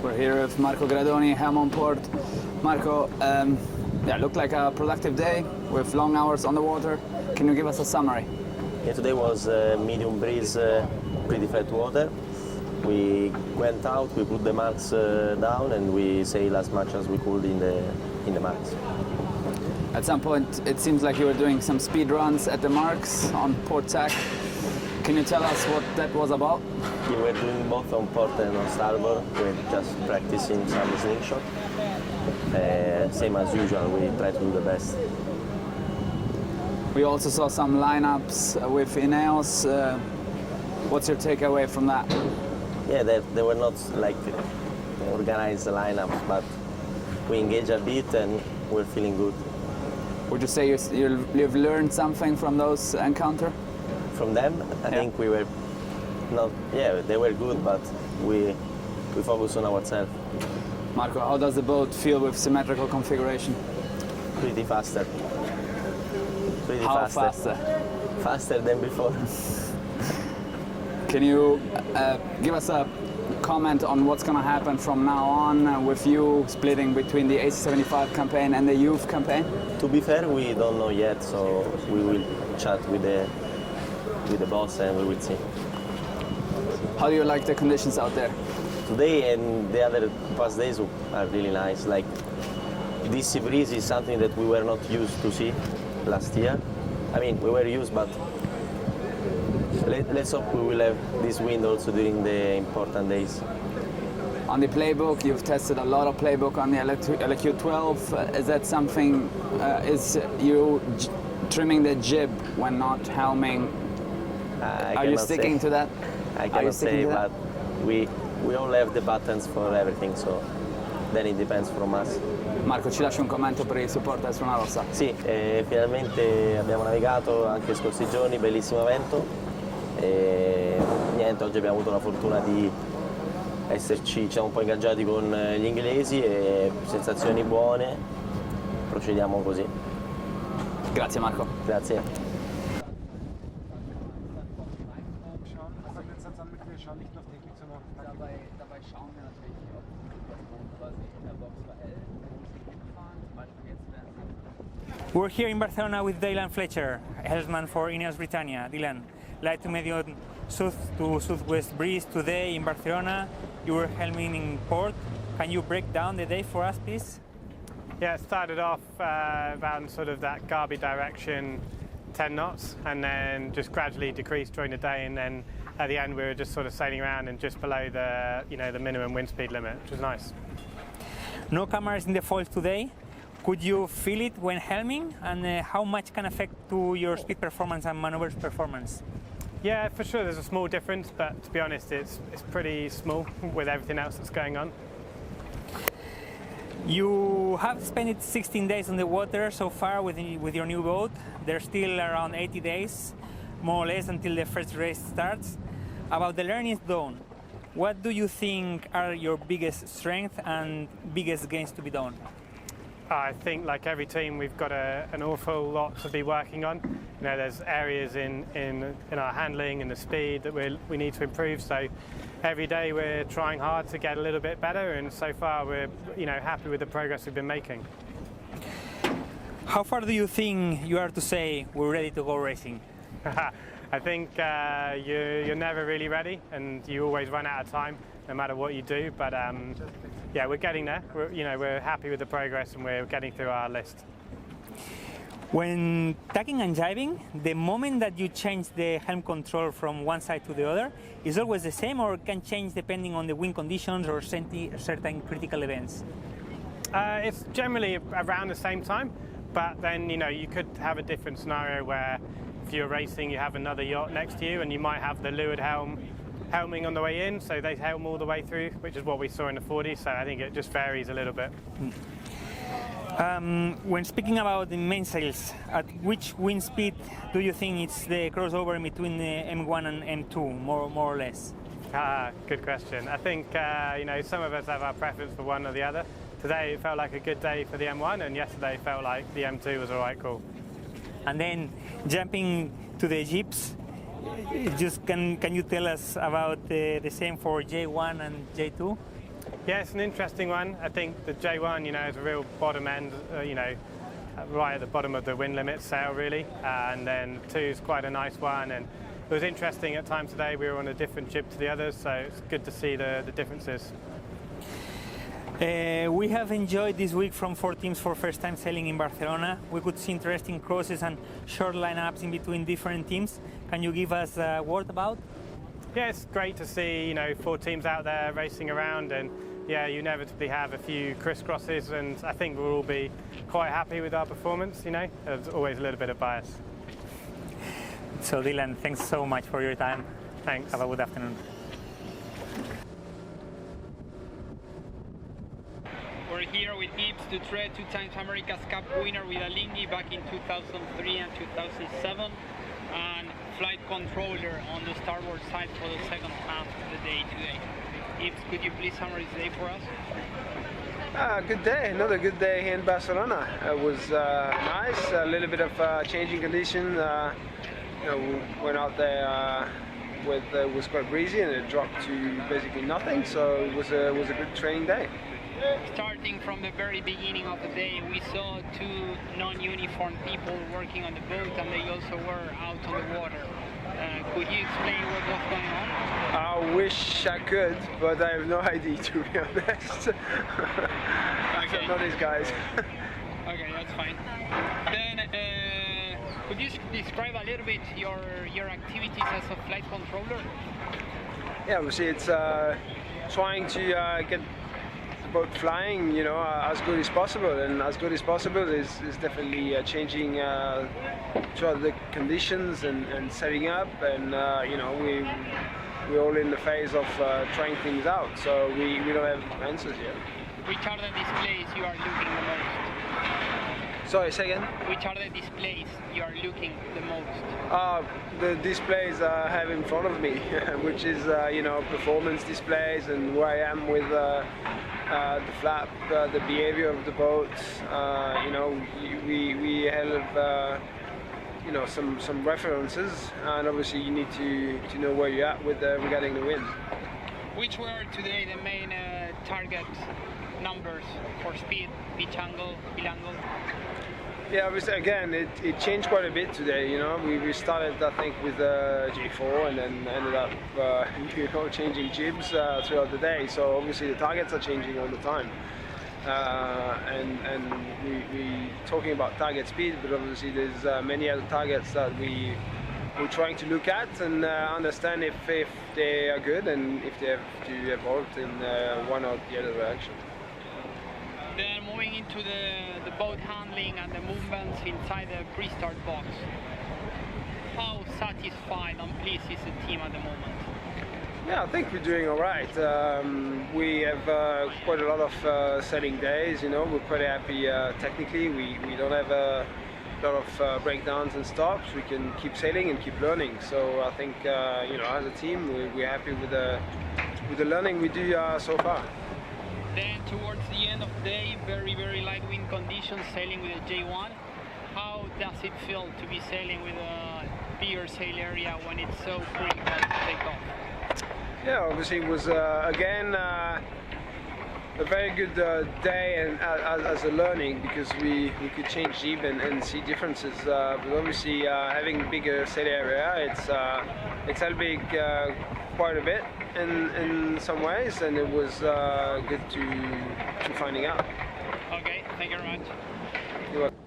We're here with Marco Gradoni, Helm on Port. Marco, yeah, looked like a productive day with long hours on the water. Can you give us a summary? Yeah, today was medium breeze, pretty flat water. We went out, we put the marks down, and we sailed as much as we could in the marks. At some point, it seems like you were doing some speed runs at the marks on port tack. Can you tell us what that was about? We were doing both on port and on starboard. We were just practicing some slingshot. Same as usual, we try to do the best. We also saw some lineups with INEOS. What's your takeaway from that? Yeah, they were not like organized lineups, but we engaged a bit and we're feeling good. Would you say you've learned something from those encounters? From them, I think we were not. Yeah, they were good, but we focus on ourselves. Marco, how does the boat feel with symmetrical configuration? Pretty faster. Pretty How faster? Faster than before. Can you give us a comment on what's going to happen from now on with you splitting between the AC75 campaign and the youth campaign? To be fair, we don't know yet, so we will chat with the boss and we will see. How do you like the conditions out there? Today and the other past days are really nice. Like this sea breeze is something that we were not used to see last year. I mean, we were used, but let's hope we will have this wind also during the important days. On the playbook, you've tested a lot of playbook on the LQ12. Is that something, is you trimming the jib when not helming? Are you sticking to that? I cannot say, but we all have the buttons for everything, so then it depends from us. Marco, ci lasci un commento per il supporto su una Rossa? Sì, finalmente abbiamo navigato anche i scorsi giorni, bellissimo vento. E niente, oggi abbiamo avuto la fortuna di esserci un po' ingaggiati con gli inglesi e sensazioni buone, procediamo così. Grazie Marco. Grazie. Dabei schauen wir natürlich, ob quasi in der Box verhält, wo sie hinfahren. Zum Beispiel jetzt werden sie. We're here in Barcelona with Dylan Fletcher, helmsman for INEOS Britannia. Dylan, light to medium south to southwest breeze today in Barcelona. You were helming in port. Can you break down the day for us, please? Yeah, it started off around sort of that Garbi direction, 10 knots, and then just gradually decreased during the day, and then at the end we were just sort of sailing around and just below the the minimum wind speed limit, which was nice. No cameras in the foils today. Could you feel it when helming, and how much can affect to your speed performance and maneuvers performance? Yeah, for sure there's a small difference, but to be honest it's pretty small with everything else that's going on. You have spent 16 days on the water so far with your new boat. There's still around 80 days, more or less, until the first race starts. About the learnings done, what do you think are your biggest strengths and biggest gains to be done? I think, like every team, we've got an awful lot to be working on. You know, there's areas in our handling and the speed that we need to improve. So every day we're trying hard to get a little bit better, and so far we're happy with the progress we've been making. How far do you think you are to say we're ready to go racing? I think you're never really ready, and you always run out of time no matter what you do. But yeah, we're getting there. We're happy with the progress, and we're getting through our list. When tacking and jibing, the moment that you change the helm control from one side to the other is always the same, or can change depending on the wind conditions or certain critical events? It's generally around the same time, but then you could have a different scenario where if you're racing, you have another yacht next to you, and you might have the leeward helming on the way in, so they helm all the way through, which is what we saw in the 40. So I think it just varies a little bit. When speaking about the mainsails, at which wind speed do you think it's the crossover between the M1 and M2, more or less? Good question. I think some of us have our preference for one or the other. Today it felt like a good day for the M1, and yesterday felt like the M2 was alright, cool. And then jumping to the jeeps, just can you tell us about the same for J1 and J2? Yeah, it's an interesting one. I think the J1, is a real bottom end, right at the bottom of the wind limit sail really, and then 2 is quite a nice one, and it was interesting at times today. We were on a different jib to the others, so it's good to see the differences. We have enjoyed this week from 4 teams for first time sailing in Barcelona. We could see interesting crosses and short lineups in between different teams. Can you give us a word about? Yeah, it's great to see 4 teams out there racing around, and yeah, you inevitably have a few crisscrosses, and I think we'll all be quite happy with our performance. There's always a little bit of bias. So Dylan, thanks so much for your time. Thanks. Have a good afternoon. We're here with Gibbs to tread 2 times America's Cup winner with Alinghi back in 2003 and 2007, and flight controller on the starboard side for the second half of the day today. Gibbs, could you please summarize the day for us? Good day, another good day here in Barcelona. It was nice, a little bit of changing condition. We went out there it was quite breezy and it dropped to basically nothing, so it was a good training day. Starting from the very beginning of the day, we saw 2 non-uniform people working on the boat, and they also were out on the water. Could you explain what was going on? I wish I could, but I have no idea, to be honest. Okay. I'm not these guys. Okay, that's fine. Then, could you describe a little bit your activities as a flight controller? Yeah, obviously it's trying to get the boat flying, as good as possible, and as good as possible is definitely changing throughout the conditions and setting up, and we're all in the phase of trying things out, so we don't have answers yet. Which are the displays you are looking the most? Sorry, say again? Which are the displays you are looking the most? The displays I have in front of me, which is performance displays and where I am with the flap, the behavior of the boat. We have some references, and obviously you need to know where you're at with regarding the wind. Which were today the main target numbers for speed, pitch angle, heel angle? Yeah, obviously, again, it changed quite a bit today. We started, I think, with J4 and then ended up changing jibs throughout the day. So obviously the targets are changing all the time. And we talking about target speed, but obviously there's many other targets that we're trying to look at and understand if they are good and if they have to evolve in one or the other direction. Then moving into the boat handling and the movements inside the pre-start box, how satisfied and pleased is the team at the moment? Yeah, I think we're doing all right. We have quite a lot of sailing days. We're pretty happy technically. We don't have a lot of breakdowns and stops. We can keep sailing and keep learning. So I think as a team we're happy with the learning we do so far. Then towards the end of the day, very, very light wind conditions, sailing with a J1. How does it feel to be sailing with a bigger sail area when it's so critical to take off? Yeah, obviously it was again a very good day and as a learning, because we could change jib and see differences. But obviously having bigger sail area, it's helping quite a bit in some ways, and it was good to finding out. Okay, thank you very much. You're welcome.